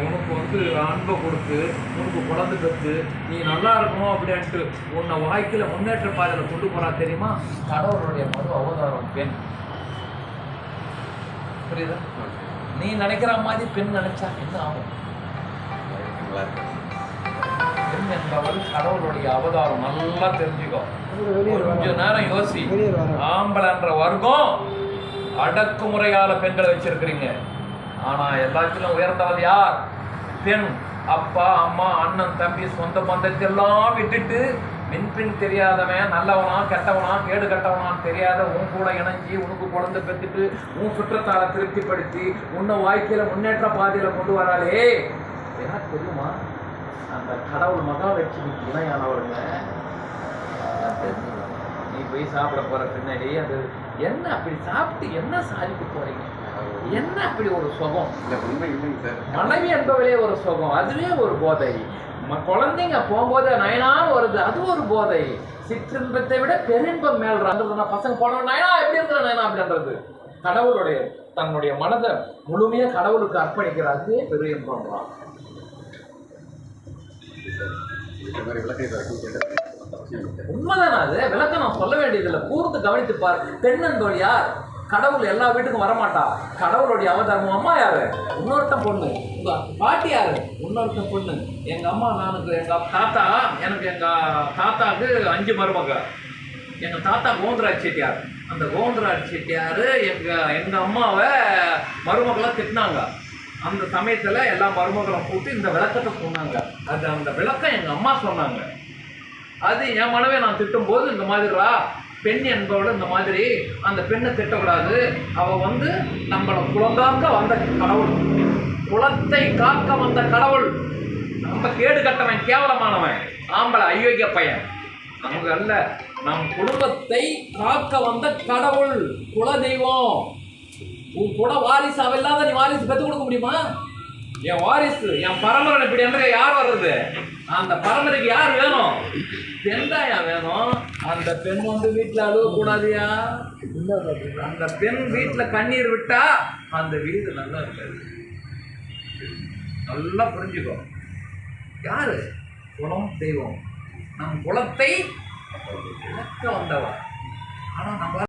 உனக்கு வந்து அன்பை கொடுத்து உனக்கு குழந்தை பெற்று நீ நல்லா இருக்கணும் அப்படின்ட்டு உன்னை வாழ்க்கையில் முன்னேற்ற பாதையில் கொண்டு போறா தெரியுமா? கடவுளுடைய மறு அவதாரம் பெண். புரியுதா? நீ நினைக்கிற மாதிரி பெண் நினைச்சா என்ன ஆகும்? பெண் என்பவள் கடவுளுடைய அவதாரம். நல்லா தெரிஞ்சுக்கோ. கொஞ்ச நேரம் யோசி. ஆம்பளைன்ற வர்க்கம் அடக்குமுறையால பெண்களை வச்சிருக்கிறீங்க. ஆனா எல்லாத்திலும் உயர்ந்தவள் யார்? பெண். அப்பா அம்மா அண்ணன் தம்பி சொந்த பந்தத்தை எல்லாம் விட்டுட்டு மின்பின் தெரியாதவன் நல்லவனா கெட்டவனா கேடு கட்டவனான்னு தெரியாத உன் கூட இணைஞ்சி உனக்கு குழந்தை பெற்றுட்டு உன் சுற்றத்தால திருப்திப்படுத்தி உன்னை வாழ்க்கையில முன்னேற்ற பாதையில கொண்டு வராளே, என்ன தெரியுமா? அந்த கடவுள் மகாலட்சுமி துணையானவருங்க. நீ போய் சாப்பிட போற பின்னாடி அது என்ன அப்படி சாப்பிட்டு என்ன சாதிக்க போறீங்க? என்ன அப்படி ஒரு சுகம்? மனைவி என்பவளே ஒரு சுகம், அதுவே ஒரு போதை. குழந்தைங்க போகும்போது நயனான்னு வருது, அது ஒரு போதை. சிற்றின்பத்தை விட பெரின்பம் மேல்றாங்க. பசங்க போன நயனா எப்படி இருக்கிற நயனா அப்படின்றது கடவுளுடைய தன்னுடைய மனதை முழுமையா கடவுளுக்கு அர்ப்பணிக்கிற அதுவே பெரிய இன்பம். உண்மைதானே? அது விளக்கம் நான் சொல்ல வேண்டியதில்லை. கூர்ந்து கவனித்து பார். பெண் என்பவள் யார்? கடவுள் எல்லா வீட்டுக்கும் வரமாட்டா. கடவுளுடைய அவதாரம். அம்மா யாரு? இன்னொருத்தன் பொண்ணு. உங்க பாட்டி யாரு? இன்னொருத்தன் பொண்ணு. எங்க அம்மா நானுக்கு எங்க தாத்தா, எனக்கு எங்க தாத்தாவுக்கு 5 மருமக. எங்க தாத்தா கோவிந்தராஜ் செட்டியார். அந்த கோவிந்தராஜ் செட்டியார் எங்க அம்மாவை மருமகளை திட்டினாங்க. அந்த சமயத்துல எல்லா மருமகளும் கூட்டி இந்த விளக்கத்தை சொன்னாங்க. அது அந்த விளக்கம் எங்க அம்மா சொன்னாங்க. அது என் மனவே நான் திட்டும் போது இந்த மாதிரிரா பெண் என்பவள் இந்த மாதிரி அந்த பெண்ணை திட்டக்கூடாது. அவள் வந்து நம்மளை குலங்காக்க வந்த கடவுள், குலத்தை காக்க வந்த கடவுள். நம்ம கேடு கட்டவன் கேவலமானவன் ஆம்பளை அயோக்கிய பையன் நமக்கு அல்ல. நம் குடும்பத்தை காக்க வந்த கடவுள், குல தெய்வம். உன் கூட வாரிசு அவ இல்லாத நீ வாரிசு பெற்று கொடுக்க முடியுமா? என் வாரிசு என் பரம்பரை இப்படி என்ற யார் வர்றது? அந்த பரம்பரைக்கு யார் வேணும்? பெண் தான் வேணும். அந்த பெண் வந்து வீட்டில் அழுவக்கூடாதியா? அந்த பெண் வீட்டில் கண்ணீர் விட்டா அந்த வீடு நல்லா இருக்காது. நல்லா புரிஞ்சுக்கோ. யாரு? குலம் தெய்வம். நம் குலத்தை இழக்க வந்தவா. ஆனா நம்ம